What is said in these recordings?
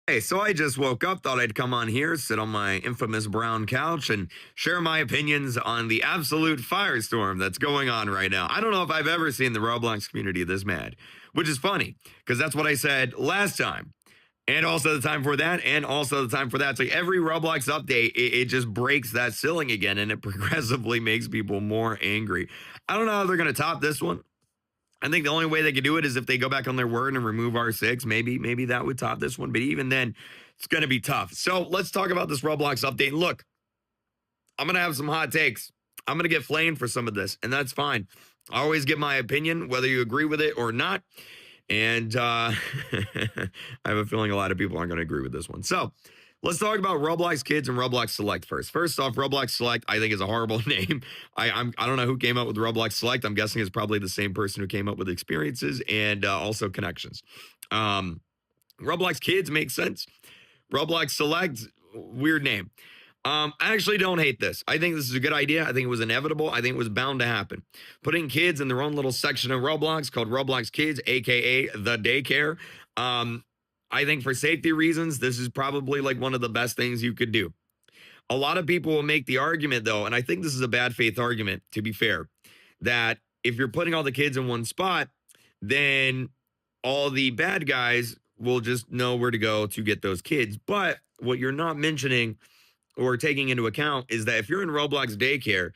Hey, so I just woke up, thought I'd come on here, sit on my infamous brown couch, and share my opinions on the absolute firestorm that's going on right now. I don't know if I've ever seen the Roblox community this mad, which is funny because that's what I said last time. And also the time for that, and also the time for that. So every Roblox update, it just breaks that ceiling again, and it progressively makes people more angry. I don't know how they're going to top this one. I think the only way they could do it is if they go back on their word and remove R6. Maybe that would top this one. But even then, it's going to be tough. So let's talk about this Roblox update. Look, I'm going to have some hot takes. I'm going to get flamed for some of this, and that's fine. I always give my opinion, whether you agree with it or not. And I have a feeling a lot of people aren't going to agree with this one. So let's talk about Roblox Kids and Roblox Select first. First off, Roblox Select, I think, is a horrible name. I don't know who came up with Roblox Select. I'm guessing it's probably the same person who came up with Experiences and also Connections. Roblox Kids makes sense. Roblox Select, weird name. I actually don't hate this. I think this is a good idea. I think it was inevitable. I think it was bound to happen. Putting kids in their own little section of Roblox called Roblox Kids, aka the daycare. I think for safety reasons, this is probably like one of the best things you could do. A lot of people will make the argument, though, and I think this is a bad faith argument, to be fair, that if you're putting all the kids in one spot, then all the bad guys will just know where to go to get those kids. But what you're not mentioning or taking into account is that if you're in Roblox daycare,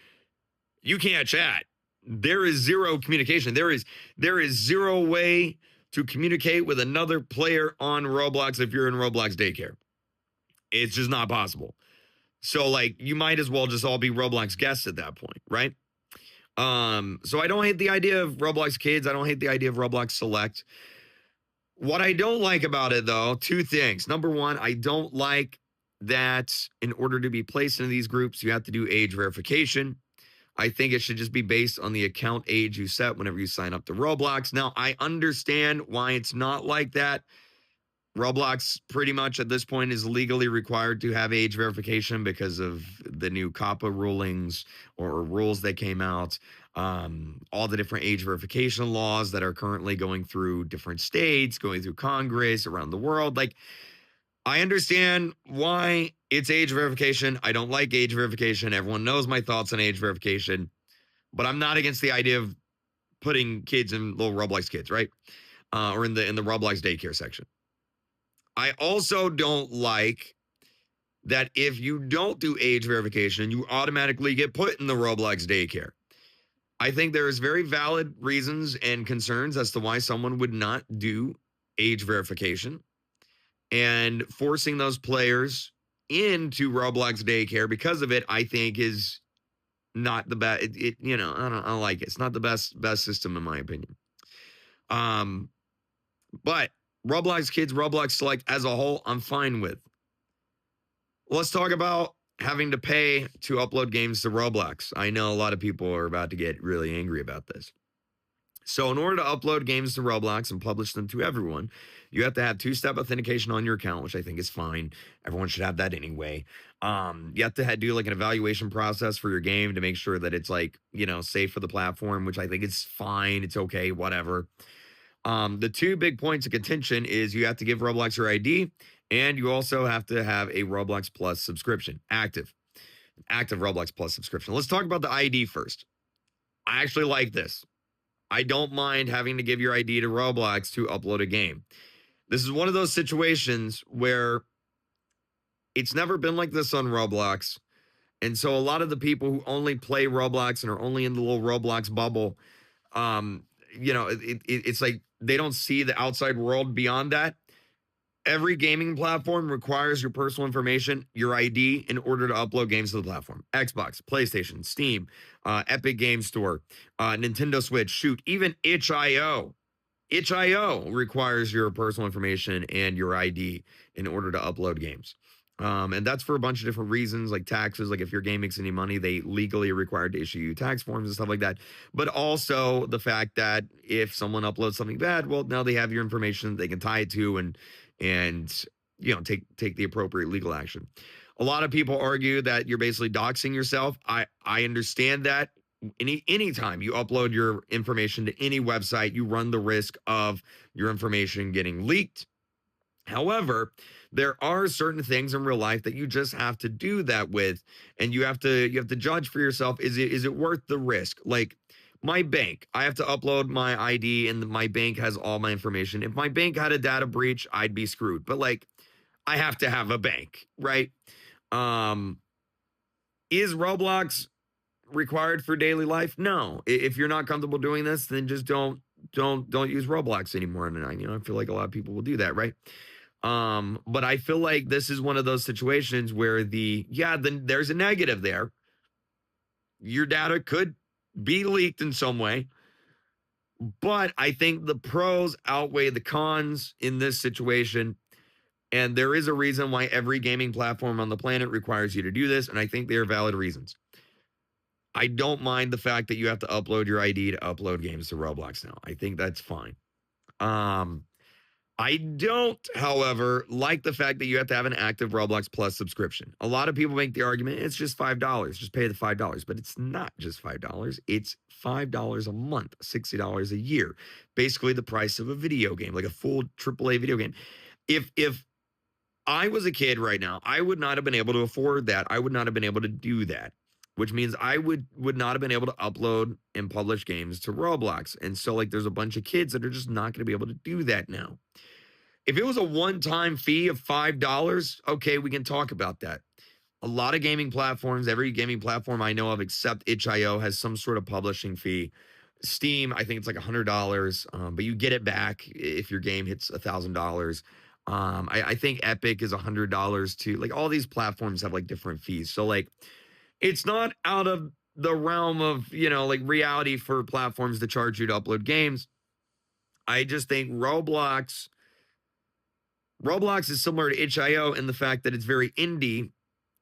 you can't chat. There is zero communication. There is zero way to communicate with another player on Roblox if you're in Roblox daycare. It's just not possible. So like you might as well just all be Roblox guests at that point, right? So I don't hate the idea of Roblox Kids. I don't hate the idea of Roblox Select. What I don't like about it, though, two things. Number one, I don't like that in order to be placed into these groups, you have to do age verification. I think it should just be based on the account age you set whenever you sign up to Roblox. Now, I understand why it's not like that. Roblox pretty much at this point is legally required to have age verification because of the new COPPA rulings or rules that came out. All the different age verification laws that are currently going through different states, going through Congress around the world. Like, I understand why it's age verification. I don't like age verification. Everyone knows my thoughts on age verification, but I'm not against the idea of putting kids in little Roblox Kids, right? Or in the Roblox daycare section. I also don't like that if you don't do age verification, you automatically get put in the Roblox daycare. I think there is very valid reasons and concerns as to why someone would not do age verification. And forcing those players into Roblox daycare because of it, I think, is not the best. I don't like it. It's not the best system in my opinion. But Roblox Kids, Roblox Select as a whole, I'm fine with. Let's talk about having to pay to upload games to Roblox. I know a lot of people are about to get really angry about this. So in order to upload games to Roblox and publish them to everyone, you have to have two-step authentication on your account, which I think is fine. Everyone should have that anyway. You have to do like an evaluation process for your game to make sure that it's like, safe for the platform, which I think is fine. It's okay, whatever. The two big points of contention is you have to give Roblox your ID, and you also have to have a Roblox Plus subscription, active Roblox Plus subscription. Let's talk about the ID first. I actually like this. I don't mind having to give your ID to Roblox to upload a game. This is one of those situations where it's never been like this on Roblox. And so a lot of the people who only play Roblox and are only in the little Roblox bubble, it's like they don't see the outside world beyond that. Every gaming platform requires your personal information, your ID, in order to upload games to the platform. Xbox, PlayStation, Steam, Epic Game Store, Nintendo Switch, shoot, even itch.io. Itch.io requires your personal information and your ID in order to upload games. And that's for a bunch of different reasons, like taxes. Like if your game makes any money, they legally are required to issue you tax forms and stuff like that. But also the fact that if someone uploads something bad, well, now they have your information they can tie it to and take the appropriate legal action. A lot of people argue that you're basically doxing yourself. I understand that. Anytime you upload your information to any website, you run the risk of your information getting leaked. However, There are certain things in real life that you just have to do that with, and you have to judge for yourself, is it worth the risk? Like my bank, I have to upload my ID and my bank has all my information. If my bank had a data breach, I'd be screwed. But like I have to have a bank, right? Um is Roblox required for daily life? No. If you're not comfortable doing this, then just don't use Roblox anymore. And I feel like a lot of people will do that, right? But I feel like this is one of those situations where then there's a negative there. Your data could be leaked in some way, but I think the pros outweigh the cons in this situation. And there is a reason why every gaming platform on the planet requires you to do this. And I think they are valid reasons. I don't mind the fact that you have to upload your ID to upload games to Roblox now. I think that's fine. I don't, however, like the fact that you have to have an active Roblox Plus subscription. A lot of people make the argument it's just $5. Just pay the $5. But it's not just $5. It's $5 a month, $60 a year. Basically the price of a video game, like a full AAA video game. If I was a kid right now, I would not have been able to afford that. I would not have been able to do that, which means I would not have been able to upload and publish games to Roblox. And so like there's a bunch of kids that are just not going to be able to do that now. If it was a one-time fee of $5, okay, we can talk about that. A lot of gaming platforms, every gaming platform I know of except itch.io has some sort of publishing fee. Steam, I think it's like $100, but you get it back if your game hits $1,000. I think Epic is $100 too. Like all these platforms have like different fees. So like it's not out of the realm of, like reality for platforms to charge you to upload games. I just think Roblox is similar to itch.io in the fact that it's very indie,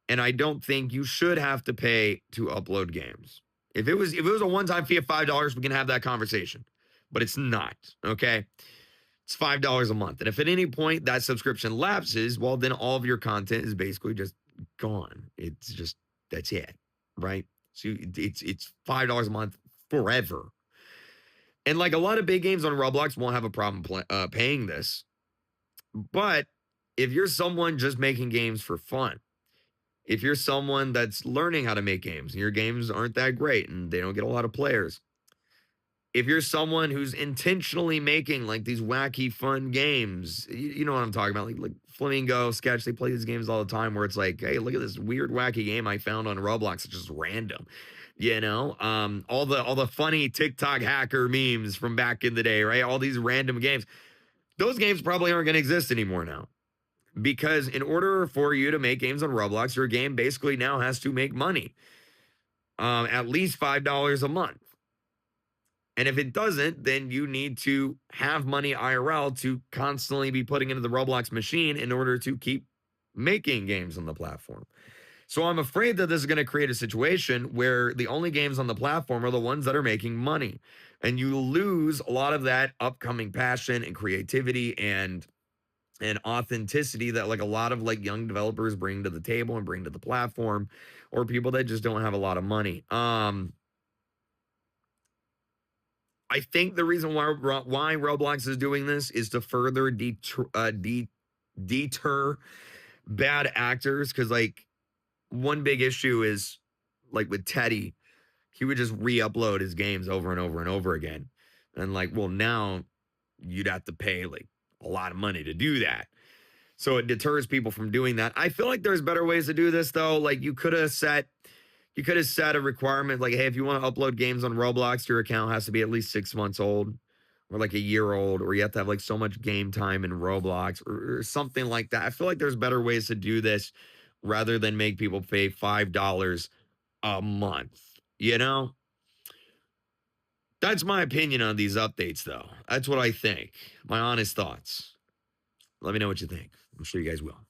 and I don't think you should have to pay to upload games. If it was a one-time fee of $5, we can have that conversation, but it's not, okay? It's $5 a month. And if at any point that subscription lapses, well, then all of your content is basically just gone. It's just, that's it, right? So it's $5 a month forever. And like a lot of big games on Roblox won't have a problem paying this. But if you're someone just making games for fun, if you're someone that's learning how to make games and your games aren't that great and they don't get a lot of players, if you're someone who's intentionally making like these wacky fun games, you know what I'm talking about, like Flamingo, Sketch, they play these games all the time where it's like, hey, look at this weird wacky game I found on Roblox. It's just random, all the funny TikTok hacker memes from back in the day, right? All these random games. Those games probably aren't going to exist anymore now, because in order for you to make games on Roblox, your game basically now has to make money, at least $5 a month. And if it doesn't, then you need to have money IRL to constantly be putting into the Roblox machine in order to keep making games on the platform. So I'm afraid that this is going to create a situation where the only games on the platform are the ones that are making money. And you lose a lot of that upcoming passion and creativity and authenticity that like a lot of like young developers bring to the table and bring to the platform, or people that just don't have a lot of money. I think the reason why Roblox is doing this is to further deter bad actors. Because like one big issue is like with Teddy, he would just re-upload his games over and over and over again. And like, well, now you'd have to pay like a lot of money to do that. So it deters people from doing that. I feel like there's better ways to do this though. Like you could have set a requirement like, hey, if you want to upload games on Roblox, your account has to be at least 6 months old or like a year old, or you have to have like so much game time in Roblox or something like that. I feel like there's better ways to do this rather than make people pay $5 a month, That's my opinion on these updates, though. That's what I think. My honest thoughts. Let me know what you think. I'm sure you guys will.